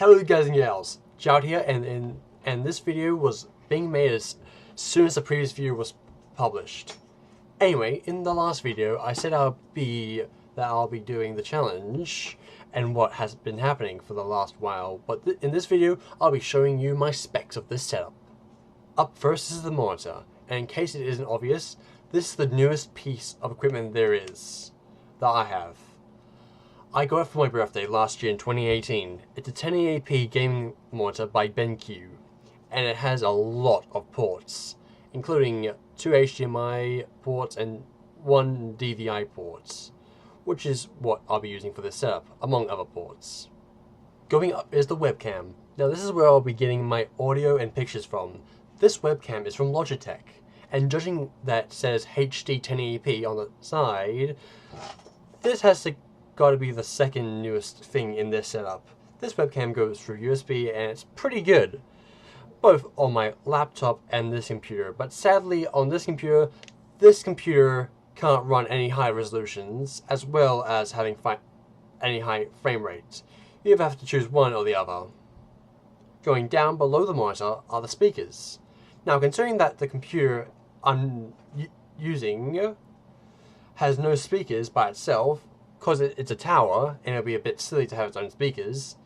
Hello guys and gals, Jout here, and this video was being made as soon as the previous video was published. Anyway, in the last video, I said I'll be doing the challenge and what has been happening for the last while, but in this video, I'll be showing you my specs of this setup. Up first is the monitor, and in case it isn't obvious, this is the newest piece of equipment there is that I have. I got it for my birthday last year in 2018. It's a 1080p gaming monitor by BenQ, and it has a lot of ports, including 2 HDMI ports and 1 DVI port, which is what I'll be using for this setup, among other ports. Going up is the webcam. Now this is where I'll be getting my audio and pictures from. This webcam is from Logitech, and judging that says HD 1080p on the side, this has got to be the second newest thing in this setup. This webcam goes through USB and it's pretty good, both on my laptop and this computer, but sadly on this computer can't run any high resolutions as well as having any high frame rates. You either have to choose one or the other. Going down below the monitor are the speakers. Now considering that the computer I'm using has no speakers by itself, because it's a tower, and it'll be a bit silly to have its own speakers.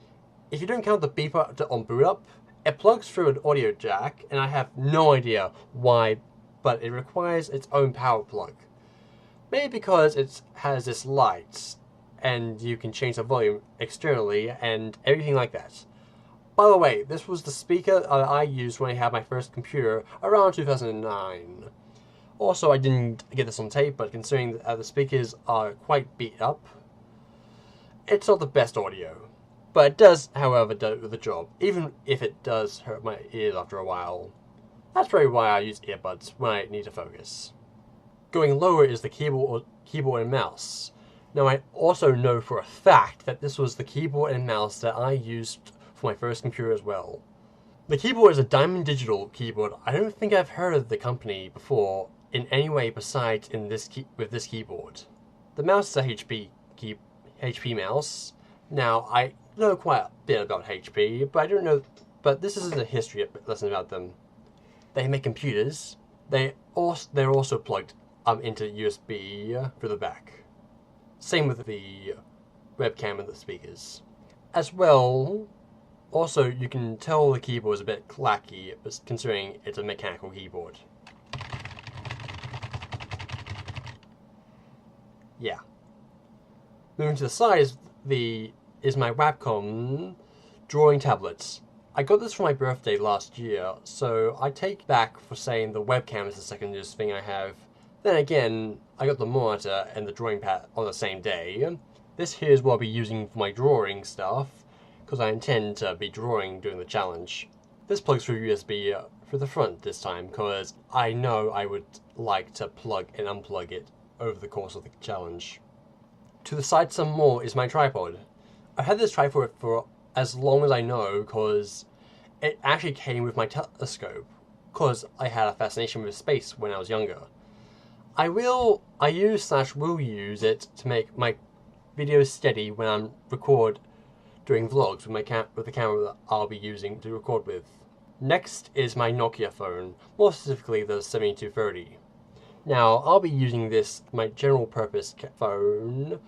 If you don't count the beeper on boot up, it plugs through an audio jack, and I have no idea why, but it requires its own power plug. Maybe because it has this light, and you can change the volume externally, and everything like that. By the way, this was the speaker I used when I had my first computer around 2009. Also, I didn't get this on tape, but considering that the speakers are quite beat up, it's not the best audio. But it does, however, do the job, even if it does hurt my ears after a while. That's probably why I use earbuds when I need to focus. Going lower is the keyboard and mouse. Now, I also know for a fact that this was the keyboard and mouse that I used for my first computer as well. The keyboard is a Diamond Digital keyboard. I don't think I've heard of the company before in any way besides with this keyboard. The mouse is a HP mouse. Now I know quite a bit about HP, but I don't know. But this isn't a history lesson about them. They make computers. They're also plugged into USB through the back. Same with the webcam and the speakers. As well, also you can tell the keyboard is a bit clacky, considering it's a mechanical keyboard. Yeah. Moving to the side is my Wacom drawing tablets. I got this for my birthday last year, so I take back for saying the webcam is the second newest thing I have. Then again, I got the monitor and the drawing pad on the same day. This here is what I'll be using for my drawing stuff, because I intend to be drawing during the challenge. This plugs through USB for the front this time, because I know I would like to plug and unplug it over the course of the challenge. To the side some more is my tripod. I've had this tripod for as long as I know, because it actually came with my telescope, because I had a fascination with space when I was younger. I will use it to make my videos steady when I'm doing vlogs with the camera that I'll be using to record with. Next is my Nokia phone, more specifically the 7230. Now, I'll be using my general purpose phone,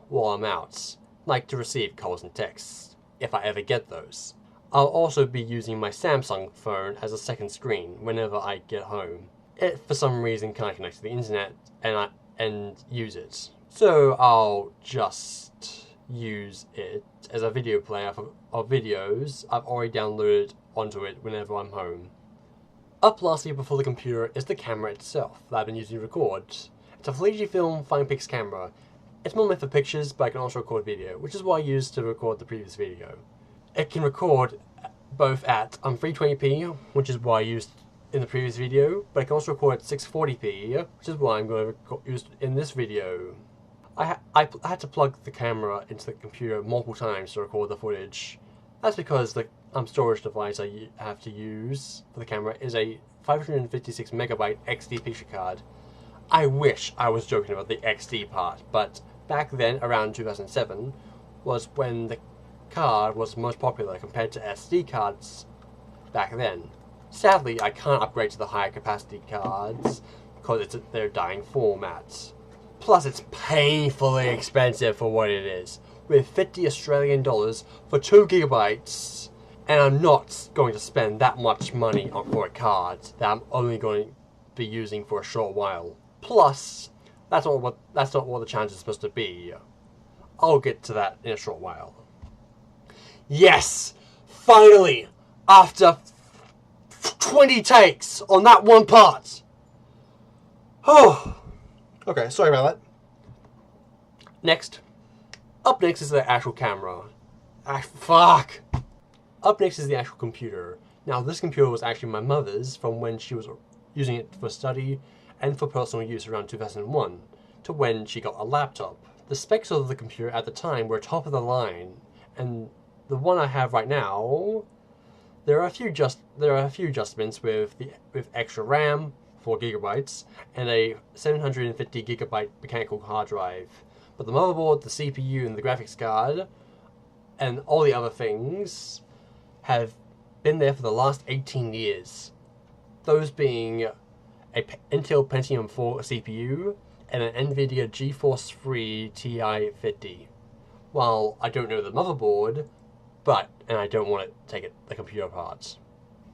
while I'm out, like to receive calls and texts, if I ever get those. I'll also be using my Samsung phone as a second screen whenever I get home. It, for some reason, can't connect to the internet and use it. So I'll just use it as a video player of videos I've already downloaded onto it whenever I'm home. Up lastly before the computer is the camera itself that I've been using to record. It's a Fujifilm Finepix camera. It's more meant for pictures, but I can also record video, which is what I used to record the previous video. It can record both at 320p, which is what I used in the previous video, but I can also record at 640p, which is what I'm going to use in this video. I had to plug the camera into the computer multiple times to record the footage. That's because the storage device I have to use for the camera is a 556 megabyte XD picture card. I wish I was joking about the XD part, but back then, around 2007, was when the card was most popular compared to SD cards back then. Sadly, I can't upgrade to the higher capacity cards because it's their dying formats. Plus, it's painfully expensive for what it is, with 50 Australian dollars for 2 gigabytes, and I'm not going to spend that much money for a card that I'm only going to be using for a short while. Plus, that's not what the challenge is supposed to be. I'll get to that in a short while. Yes! Finally! After 20 takes on that one part! Oh! Okay, sorry about that. Next. Up next is the actual camera. Fuck! Up next is the actual computer. Now, this computer was actually my mother's from when she was using it for study and for personal use around 2001 to when she got a laptop. The specs of the computer at the time were top of the line, and the one I have right now, there are a few adjustments with extra RAM, 4 gigabytes, and a 750 gigabyte mechanical hard drive. But the motherboard, the CPU, and the graphics card, and all the other things have been there for the last 18 years. Those being a Intel Pentium 4 CPU and an NVIDIA GeForce 3 Ti 50. While I don't know the motherboard, and I don't want to take the computer apart.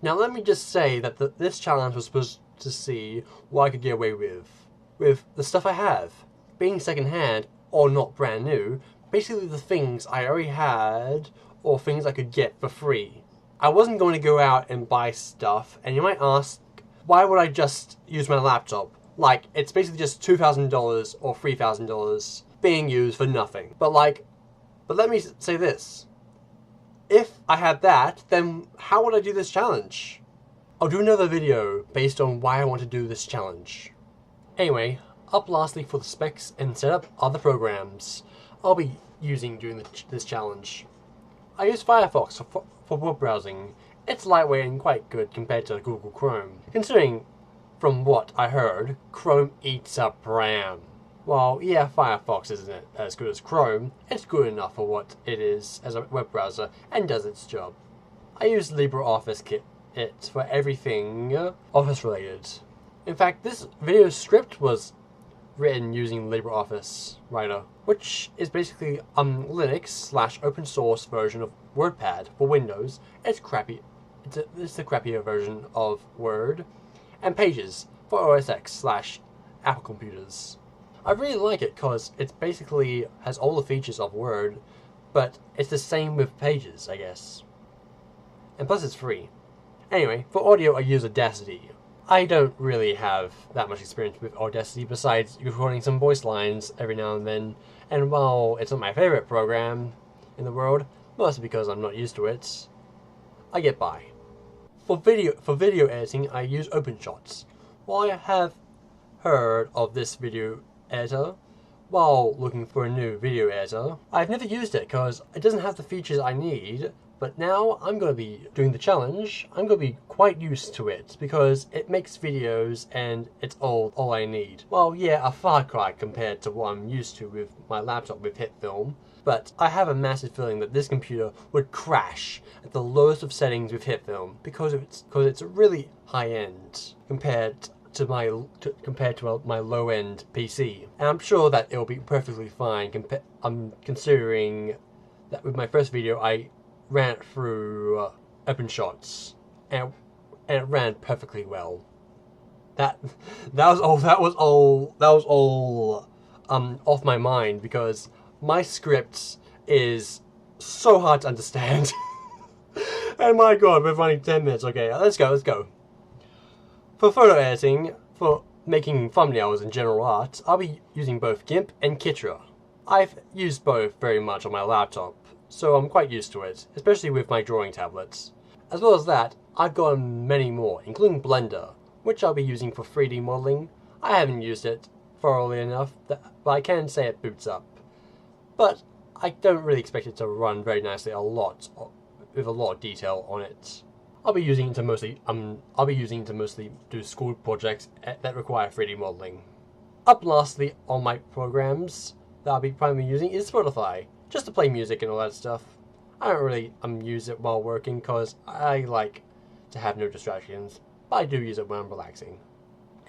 Now let me just say that this challenge was supposed to see what I could get away with the stuff I have. Being secondhand or not brand new, basically the things I already had or things I could get for free. I wasn't going to go out and buy stuff, and you might ask, why would I just use my laptop? Like, it's basically just $2,000 or $3,000 being used for nothing. But let me say this. If I had that, then how would I do this challenge? I'll do another video based on why I want to do this challenge. Anyway, up lastly for the specs and setup are the programs I'll be using during this challenge. I use Firefox for web browsing. It's lightweight and quite good compared to Google Chrome. Considering, from what I heard, Chrome eats up RAM. Well, yeah, Firefox isn't as good as Chrome. It's good enough for what it is as a web browser and does its job. I use LibreOffice Kit for everything Office related. In fact, this video script was written using LibreOffice Writer, which is basically Linux / open source version of WordPad for Windows. It's crappy. It's the crappier version of Word, and Pages for OS X / Apple computers. I really like it because it basically has all the features of Word, but it's the same with Pages, I guess. And plus it's free. Anyway, for audio I use Audacity. I don't really have that much experience with Audacity besides recording some voice lines every now and then, and while it's not my favorite program in the world, mostly because I'm not used to it, I get by. For video editing I use OpenShots. While I have heard of this video editor while looking for a new video editor, I've never used it because it doesn't have the features I need. But now I'm going to be doing the challenge. I'm going to be quite used to it because it makes videos and it's all I need. Well, yeah, a far cry compared to what I'm used to with my laptop with HitFilm. But I have a massive feeling that this computer would crash at the lowest of settings with HitFilm because it's really high end compared to my low-end PC. And I'm sure that it'll be perfectly fine. I'm considering that with my first video I ran it through OpenShots, and it ran perfectly well. That was all off my mind because my script is so hard to understand. And my god, we're running 10 minutes. Okay, let's go. For photo editing, for making thumbnails and general art, I'll be using both GIMP and Kitra. I've used both very much on my laptop, so I'm quite used to it, especially with my drawing tablets. As well as that, I've got many more, including Blender, which I'll be using for 3D modeling. I haven't used it thoroughly enough, but I can say it boots up. But I don't really expect it to run very nicely with a lot of detail on it. I'll be using it to mostly do school projects that require 3D modeling. Up lastly on my programs that I'll be primarily using is Spotify, just to play music and all that stuff. I don't really use it while working because I like to have no distractions, but I do use it when I'm relaxing.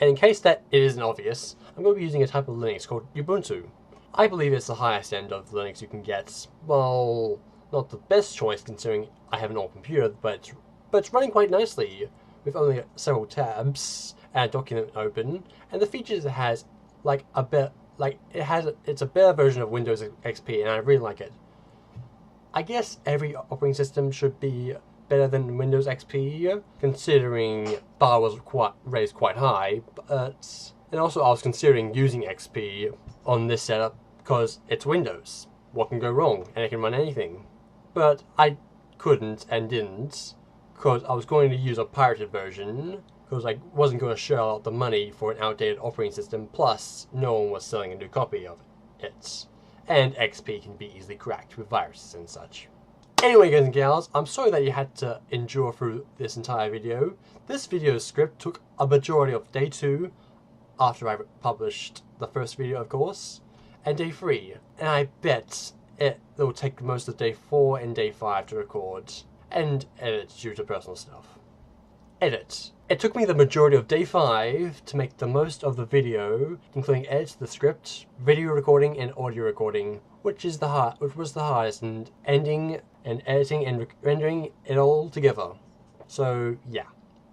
And in case that it isn't obvious, I'm going to be using a type of Linux called Ubuntu. I believe it's the highest end of Linux you can get. Well, not the best choice considering I have an old computer, but it's running quite nicely with only several tabs and a document open, and the features it has, like a bit, like it's a better version of Windows XP, and I really like it. I guess every operating system should be better than Windows XP, considering bar was raised quite high, and also I was considering using XP on this setup because it's Windows. What can go wrong? And it can run anything. But I couldn't and didn't because I was going to use a pirated version because I wasn't going to shell out the money for an outdated operating system, plus no one was selling a new copy of it. And XP can be easily cracked with viruses and such. Anyway, guys and gals, I'm sorry that you had to endure through this entire video. This video's script took a majority of day 2, after I published the first video of course, and day 3. And I bet it will take most of day 4 and day 5 to record and edit due to personal stuff. Edit. It took me the majority of day 5 to make the most of the video, including edit the script, video recording, and audio recording, which was the hardest, and ending and editing and rendering it all together. So yeah.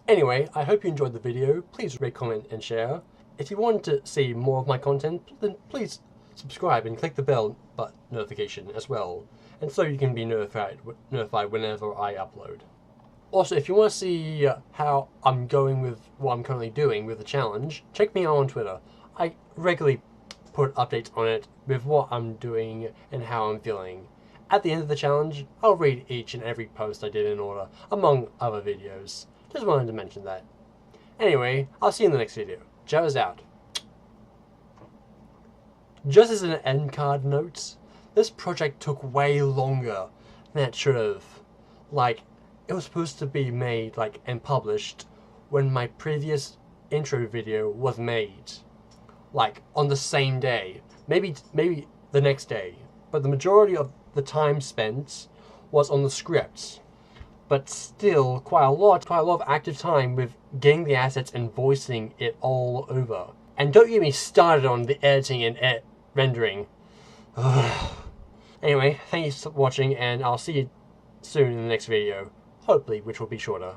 Anyway, I hope you enjoyed the video. Please rate, comment, and share. If you want to see more of my content, then please subscribe and click the bell button notification as well, and so you can be notified whenever I upload. Also, if you want to see how I'm going with what I'm currently doing with the challenge, check me out on Twitter. I regularly put updates on it with what I'm doing and how I'm feeling. At the end of the challenge, I'll read each and every post I did in order, among other videos. Just wanted to mention that. Anyway, I'll see you in the next video. Joe's out. Just as an end card note, this project took way longer than it should have. Like, it was supposed to be made and published when my previous intro video was made. Like on the same day. Maybe the next day. But the majority of the time spent was on the script. But still quite a lot of active time with getting the assets and voicing it all over. And don't get me started on the editing and rendering. Anyway, thank you for watching, and I'll see you soon in the next video. Hopefully, which will be shorter.